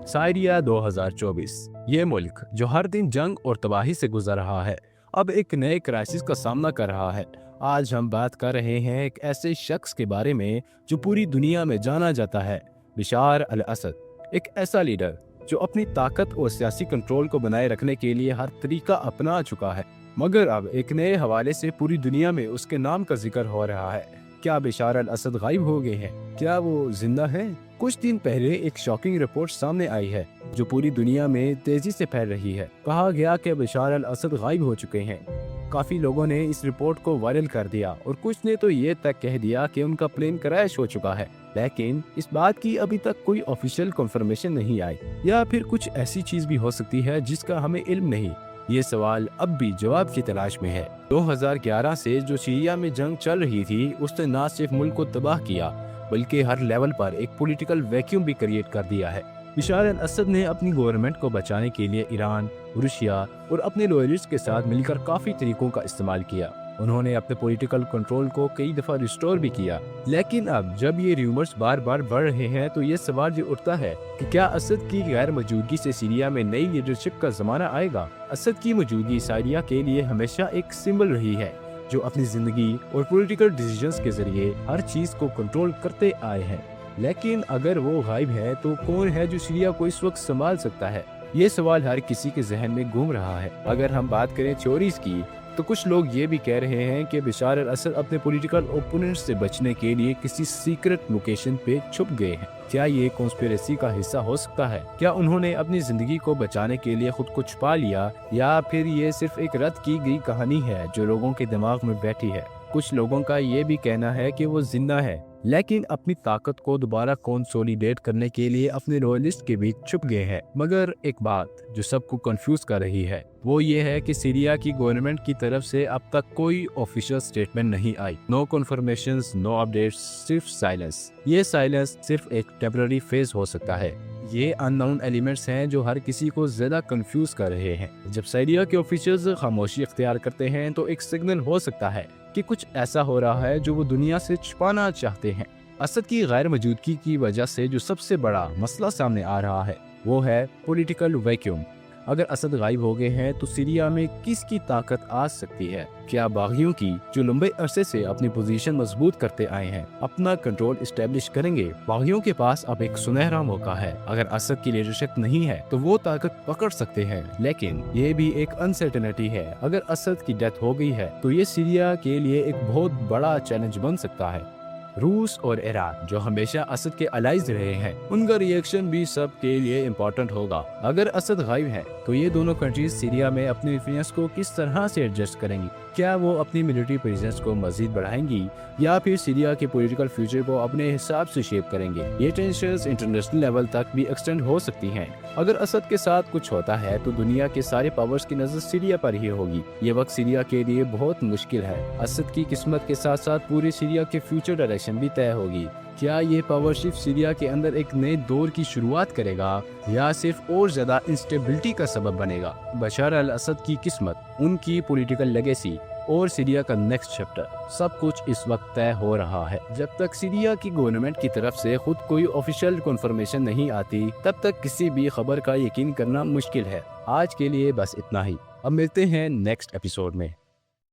Syria 2024। ये मुल्क जो हर दिन जंग और तबाही से गुजर रहा है, अब एक नए क्राइसिस का सामना कर रहा है। आज हम बात कर रहे हैं एक ऐसे शख्स के बारे में जो पूरी दुनिया में जाना जाता है, बशार अल असद। एक ऐसा लीडर जो अपनी ताकत और सियासी कंट्रोल को बनाए रखने के लिए हर तरीका अपना चुका है, मगर अब एक नए हवाले से पूरी दुनिया में उसके नाम का जिक्र हो रहा है। क्या बशार अल असद गायब हो गए हैं? क्या वो जिंदा है? कुछ दिन पहले एक शॉकिंग रिपोर्ट सामने आई है जो पूरी दुनिया में तेजी से फैल रही है। कहा गया कि बशार अल असद गायब हो चुके हैं। काफी लोगों ने इस रिपोर्ट को वायरल कर दिया और कुछ ने तो ये तक कह दिया कि उनका प्लेन क्रैश हो चुका है, लेकिन इस बात की अभी तक कोई ऑफिशियल कंफर्मेशन नहीं आई। या फिर कुछ ऐसी चीज भी हो सकती है जिसका हमें इल्म नहीं। ये सवाल अब भी जवाब की तलाश में है। 2011 से जो सीरिया में जंग चल रही थी, उसने न सिर्फ मुल्क को तबाह किया बल्कि हर लेवल पर एक पॉलिटिकल वैक्यूम भी क्रिएट कर दिया है। बशार अल असद ने अपनी गवर्नमेंट को बचाने के लिए ईरान, रूसिया और अपने लॉयलिस्ट के साथ मिलकर काफी तरीकों का इस्तेमाल किया। उन्होंने अपने पॉलिटिकल कंट्रोल को कई दफा रिस्टोर भी किया, लेकिन अब जब ये र्यूमर्स बार बार बढ़ रहे हैं तो ये सवाल भी उठता है कि क्या असद की गैर मौजूदगी से सीरिया में नई लीडरशिप का जमाना आएगा। असद की मौजूदगी सीरिया के लिए हमेशा एक सिंबल रही है, जो अपनी जिंदगी और पॉलिटिकल डिसीजंस के जरिए हर चीज को कंट्रोल करते आए हैं। लेकिन अगर वो गायब है तो कौन है जो सीरिया को इस वक्त संभाल सकता है? ये सवाल हर किसी के जहन में घूम रहा है। अगर हम बात करें थ्योरीज की, तो कुछ लोग ये भी कह रहे हैं कि बशार अल असद अपने पॉलिटिकल ओपोनेंट्स से बचने के लिए किसी सीक्रेट लोकेशन पे छुप गए हैं। क्या ये कॉन्स्पिरेसी का हिस्सा हो सकता है? क्या उन्होंने अपनी जिंदगी को बचाने के लिए खुद को छुपा लिया, या फिर ये सिर्फ एक रद्द की गई कहानी है जो लोगों के दिमाग में बैठी है? कुछ लोगों का ये भी कहना है कि वो जिंदा है, लेकिन अपनी ताकत को दोबारा कंसोलिडेट करने के लिए अपने रॉयलिस्ट के बीच छुप गए हैं। मगर एक बात जो सबको कंफ्यूज कर रही है वो ये है कि सीरिया की गवर्नमेंट की तरफ से अब तक कोई ऑफिशियल स्टेटमेंट नहीं आई। नो कन्फर्मेशंस, नो अपडेट्स, सिर्फ साइलेंस। ये साइलेंस सिर्फ एक टेम्पररी फेज हो सकता है। ये अननोन एलिमेंट्स हैं जो हर किसी को ज्यादा कंफ्यूज कर रहे हैं। जब सीरिया के ऑफिशियल्स खामोशी इख्तियार करते हैं तो एक सिग्नल हो सकता है कि कुछ ऐसा हो रहा है जो वो दुनिया से छुपाना चाहते हैं। असद की गैर मौजूदगी की वजह से जो सबसे बड़ा मसला सामने आ रहा है वो है पॉलिटिकल वैक्यूम। अगर असद गायब हो गए हैं तो सीरिया में किसकी ताकत आ सकती है? क्या बागियों की, जो लंबे अरसे से अपनी पोजीशन मजबूत करते आए हैं, अपना कंट्रोल इस्टेब्लिश करेंगे? बागियों के पास अब एक सुनहरा मौका है। अगर असद की लीडरशिप नहीं है तो वो ताकत पकड़ सकते हैं, लेकिन ये भी एक अनसर्टेनिटी है। अगर असद की डेथ हो गई है तो ये सीरिया के लिए एक बहुत बड़ा चैलेंज बन सकता है। रूस और ईरान, जो हमेशा असद के अलाइज रहे हैं, उनका रिएक्शन भी सब के लिए इम्पोर्टेंट होगा। अगर असद गायब है तो ये दोनों कंट्रीज सीरिया में अपने इन्फ्लुएंस को किस तरह से एडजस्ट करेंगी? क्या वो अपनी मिलिट्री प्रेजेंस को मजीद बढ़ाएंगी या फिर सीरिया के पॉलिटिकल फ्यूचर को अपने हिसाब से शेप करेंगे? ये टेंशंस इंटरनेशनल लेवल तक भी एक्सटेंड हो सकती हैं। अगर असद के साथ कुछ होता है तो दुनिया के सारे पावर्स की नजर सीरिया पर ही होगी। ये वक्त सीरिया के लिए बहुत मुश्किल है। असद की किस्मत के साथ साथ पूरी सीरिया के फ्यूचर डायरेक्शन भी तय होगी। क्या ये पावर शिफ्ट सीरिया के अंदर एक नए दौर की शुरुआत करेगा या सिर्फ और ज्यादा इंस्टेबिलिटी का सबब बनेगा? बशार अल असद की किस्मत, उनकी पॉलिटिकल लेगेसी और सीरिया का नेक्स्ट चैप्टर, सब कुछ इस वक्त तय हो रहा है। जब तक सीरिया की गवर्नमेंट की तरफ से खुद कोई ऑफिशियल कंफर्मेशन नहीं आती, तब तक किसी भी खबर का यकीन करना मुश्किल है। आज के लिए बस इतना ही। अब मिलते हैं नेक्स्ट एपिसोड में।